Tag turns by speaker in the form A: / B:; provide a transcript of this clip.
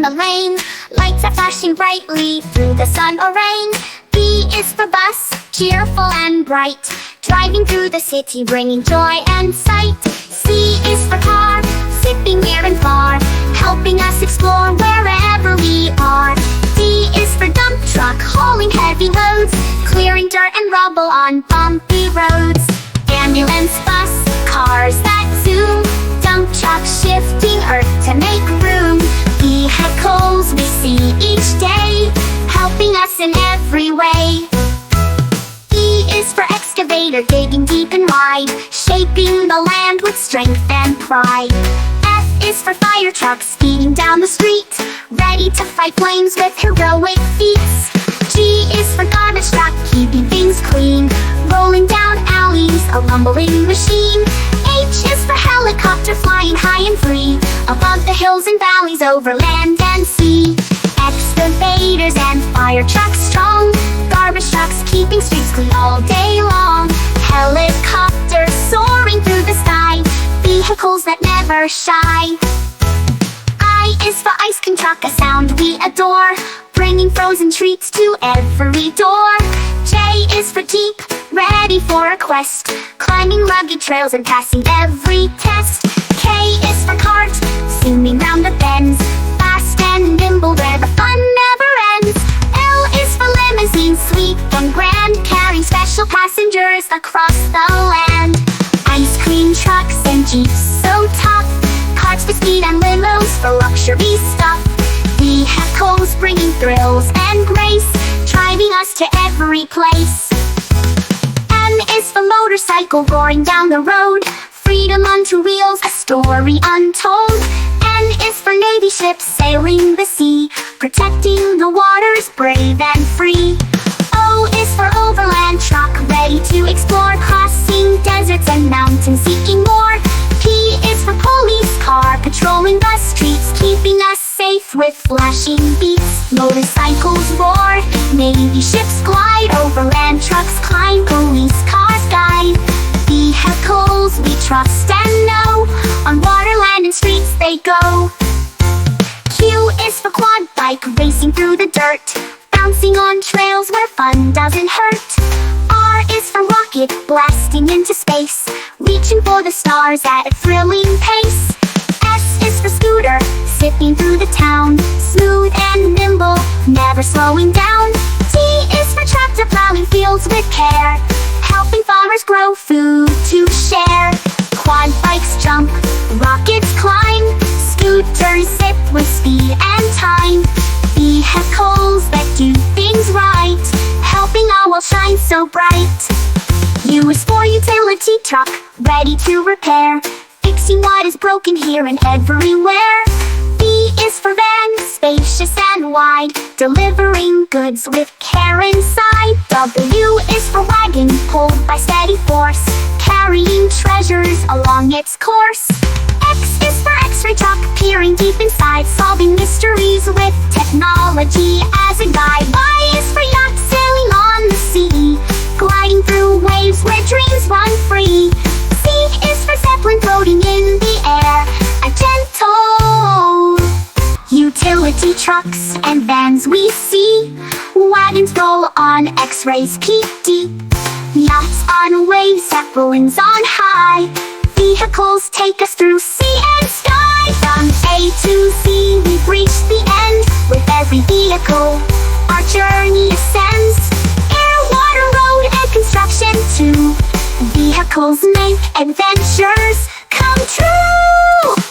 A: the lane. Lights are flashing brightly through the sun or rain. B is for bus, cheerful and bright, driving through the city, bringing joy and sight. C is for car, zipping near and far, helping us explore wherever we are. D is for dump truck, hauling heavy loads, clearing dirt and rubble on bumpy roads. Ambulance, bus, cars that zoom, dump trucks shifting earth to make room. Vehicles we see each day, helping us in every way. E is for excavator, digging deep and wide, shaping the land with strength and pride. F is for fire truck, speeding down the street, ready to fight flames with heroic feats. G is for garbage truck, keeping things clean, rolling down alleys, a rumbling machine. H is for helicopter, flying high and free, above the hills and valleys, over land and sea. Excavators and fire trucks strong, garbage trucks keeping streets clean all day long. Helicopters soaring through the sky, vehicles that never shy. I is for ice cream truck, a sound we adore, bringing frozen treats to every door. J is for jeep, ready for a quest, climbing rugged trails and passing every test. K is for cart, zooming round the bends, fast and nimble where the fun never ends. L is for limousine, sleek and grand, carrying special passengers across the land. Ice cream trucks and jeeps so tough, carts for speed and limos for luxury stuff. Vehicles bringing thrills and grace, driving us to every place. M is for motorcycle, roaring down the road, freedom on two wheels, a story untold. N is for navy ships, sailing the sea, protecting the waters, brave and free. O is for overland truck, ready to explore, crossing deserts and mountains, seeking more. P is for police car, patrolling the streets, keeping us safe with flashing beats. Motorcycles roar, navy ships glide, overland trucks climb, police cars guide. Vehicles we trust and know, on water, land and streets they go. Q is for quad bike, racing through the dirt, bouncing on trails where fun doesn't hurt. R is for rocket, blasting into space, reaching for the stars at a thrilling pace. S is for scooter, zipping through the town, smooth and nimble, never slowing down. T is for tractor, plowing fields with care, helping farmers grow food to share. Quad bikes jump, rockets climb, scooters zip with speed and time. Vehicles that do things right, helping our world shine so bright. U is for utility truck, ready to repair, fixing what is broken here and everywhere. V is for van, spacious and wide, delivering goods with care inside. W is for wagon, pulled by steady force, carrying treasures along its course. X is for X-ray truck, peering deep inside, solving mysteries with technology as a guide. Y is for yacht, sailing on the sea, gliding through waves where dreams run free. Z is for Zeppelin, floating in the air, a gentle. Utility trucks and vans we see, wagons roll on X-rays peak deep, yachts on waves, Zeppelins on high, vehicles take us through sea and sky. From A to Z we've reached the end, with every vehicle our journey ascends. Air, water, road and construction too, vehicles make adventures come true.